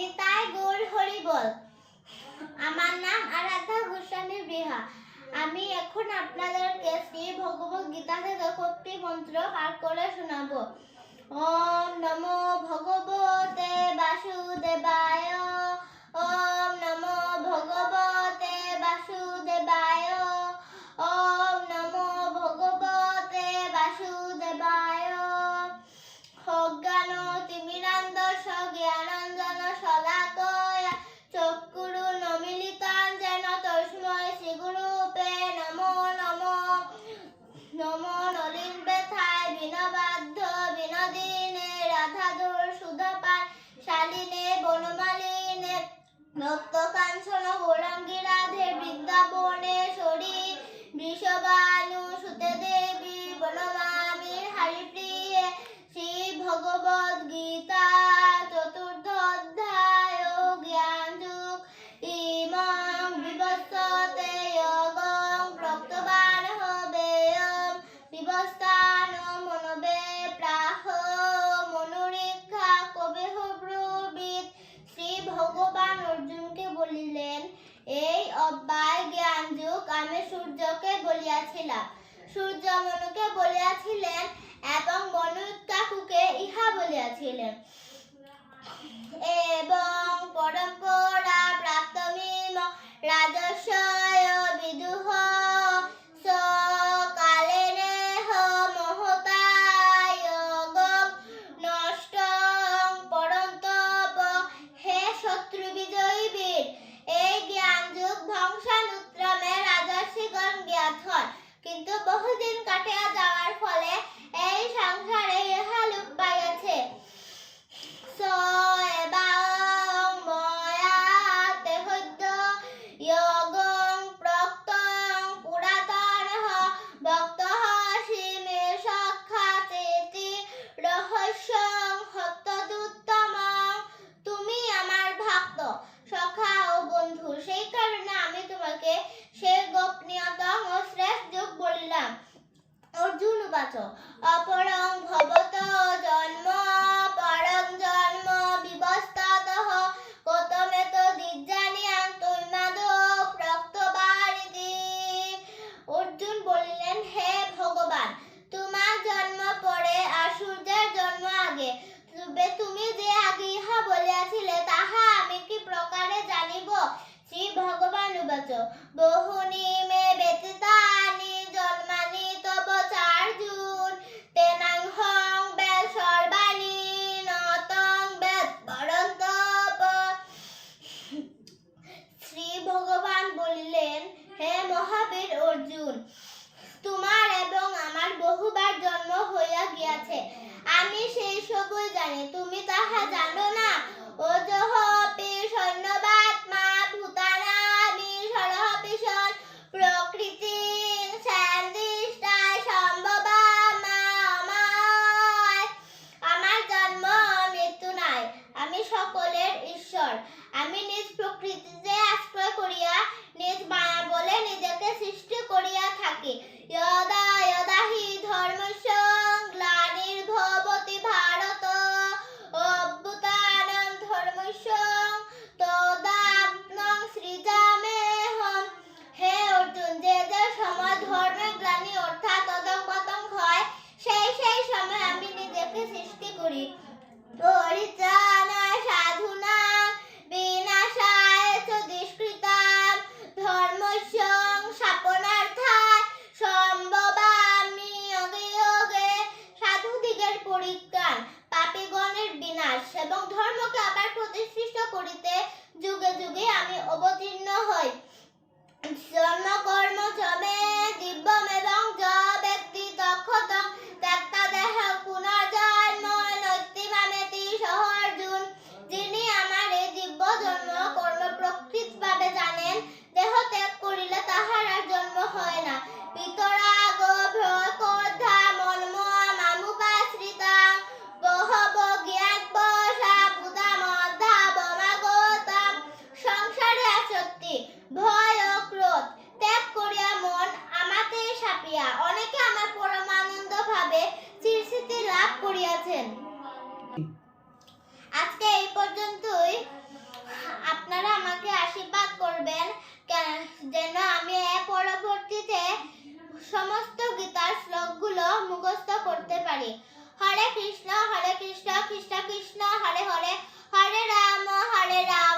নিতাই গৌর হরি বল। আমার নাম আরাধ্যা গোস্বামী বিহা। আমি এখন আপনাদেরকে শ্রী ভগবত গীতা থেকে কয়েকটি মন্ত্র পাঠ করে শোনাবো। ওম নমো ভগবতে বাসুদেবায়। ওম নমো ভগবতে বাসুদেবায়। ওম নমো ভগবতে বাসুদেবায়। অজ্ঞান তিমিরান্ধস্য জ্ঞানাঞ্জন শলাকয়া চক্ষুরুন্মীলিতাং যেন তস্मै শ্রীগুরুবে নমো নমঃ। নমো নলিনবেথায় বীণবাদ্য বিনোদিনে রাধাধূর সুধাপান শালিনে বনমালিনে রক্তকাঞ্চন গৌরাঙ্গী রাধে বৃন্দাবনেশ্বরী বৃষভানু সুতে দেবী বনমামি হরিপ্রিয়ে। শ্রী ভগবদ গীতা চতুর্থ অধ্যায় জ্ঞানযোগ ইমং বিবস্বতে যোগং প্রক্তবানঃ বেয়ং বিবস্থানো মনবে প্রাহ মনোরেখা কবেহ ব্রবীত। শ্রী ভগবান অর্জুনকে বলিলেন, এই অব্যয় জ্ঞানযোগ আমি সূর্যকে বলিয়াছিলাম, সূর্য মনুকে বলিয়াছিলেন এবং মনু কাকুকে ইহা বলিয়াছিলেন। এবং পরম্পরা প্রাপ্তমিম রাজস্বয় বিদুঃ সকালেনেহ মহতায়োগং নষ্টং পরন্তপ। হে শত্রু বিজয়ী বীর, এই জ্ঞানযোগ ধ্বংসানুত্রমে রাজর্ষিগণ জ্ঞাত হয়, কিন্তু বহুদিন কাটিয়া যাওয়ার ফলে এই সংসারে ইহা লোপ পাইয়াছে। স এবাং ময়া তেহদ্য যোগং প্রক্তং পুরাতনঃ ভক্তঃ সীমে সাক্ষাতেতি রহস্যং হত্যদুত্তমং। তুমি আমার ভক্ত, সখা ও বন্ধু, সেই কারণে আমি তোমাকে সেই গোপনীয়তম ও শ্রেষ্ঠ যোগ বলিলাম। অর্জুন উবাচ অপরং ভবত জন্ম পরং জন্ম বিবস্তাতঃ কতমেত দ্বিজানিয়াং তৈমাদো প্রক্তবানিতি। অর্জুন বলিলেন, হে ভগবান, তোমার জন্ম পরে আর সূর্যের জন্ম আগে, তবে তুমি যে আগে ইহা বলিয়াছিলে তাহা আমি কি প্রকারে জানিব? শ্রী ভগবান উবাচ বহুনি মে ব্যতীতানি জন্মানি তব চার্জুন তেনাংহং বেদ সর্বাণি নতং বেদ পরন্তপ। শ্রী ভগবান বলিলেন, হে মহাবীর অর্জুন, তোমার এবং আমার বহুবার জন্ম হইয়া গিয়াছে, আমি সেই সবই জানি, তুমি তাহা জানো না। ওজোহপি সৈন্যবাত্মা ভূতানামি ষড়হপিষণ প্রকৃতিং স্যান্দিষ্টায় সম্ভবামায়। আমার জন্ম মৃত্যু নাই, আমি সকলের ঈশ্বর। আমি নিজ প্রকৃতিতে আশ্রয় করিয়া নিজ মায়া বলে নিজেকে সৃষ্টি করিয়া থাকি। যদা যদা হি ধর্মস্য গ্লানির্ভবতি ভারত অভ্যুত্থানং ধর্মস্য তদাত্মং সৃজাম্যহম। হে অর্জুন, যে যে সময় ধর্মের গ্লানি অর্থাৎ অধঃপতন হয়, সেই সেই সময় আমি নিজেকে সৃষ্টি করি। পরিত্রাণায় সাধূনাং বিনাশায় চ দুষ্কৃতাং ধর্মস্য স্থাপনার্থায় সম্ভবামি যোগে যোগে। সাধুদিগের পরিত্রাণ, পাপীগণের বিনাশ এবং ধর্মকে আবার প্রতিষ্ঠিত করিতে যুগে যুগে আমি অবতীর্ণ হই। জন্ম কর্ম চমে দিব্যমেবং য ব্যক্তি দক্ষতং ত্যক্তা দেহ পুনর্জন্ম নৈতিমামেতি সহ অর্জুন। যিনি আমার এই দিব্য জন্ম কর্ম প্রকৃতভাবে জানেন, দেহ ত্যাগ করিলে তাহার আর জন্ম হয় না। পিতরাগ ভ্রকোদ্ধা মন্মোয়া মামুপাশ্রিতাং বহব জ্ঞাতবশা ভূতামধ্যা বমাগতাম। সংসারে আসক্তি, ভয় ও ক্রোধ ত্যাগ করিয়া মন সমস্ত গীতার শ্লোকগুলো মুখস্থ করতে পারি। হরে কৃষ্ণ কৃষ্ণ কৃষ্ণ কৃষ্ণ হরে হরে, হরে রাম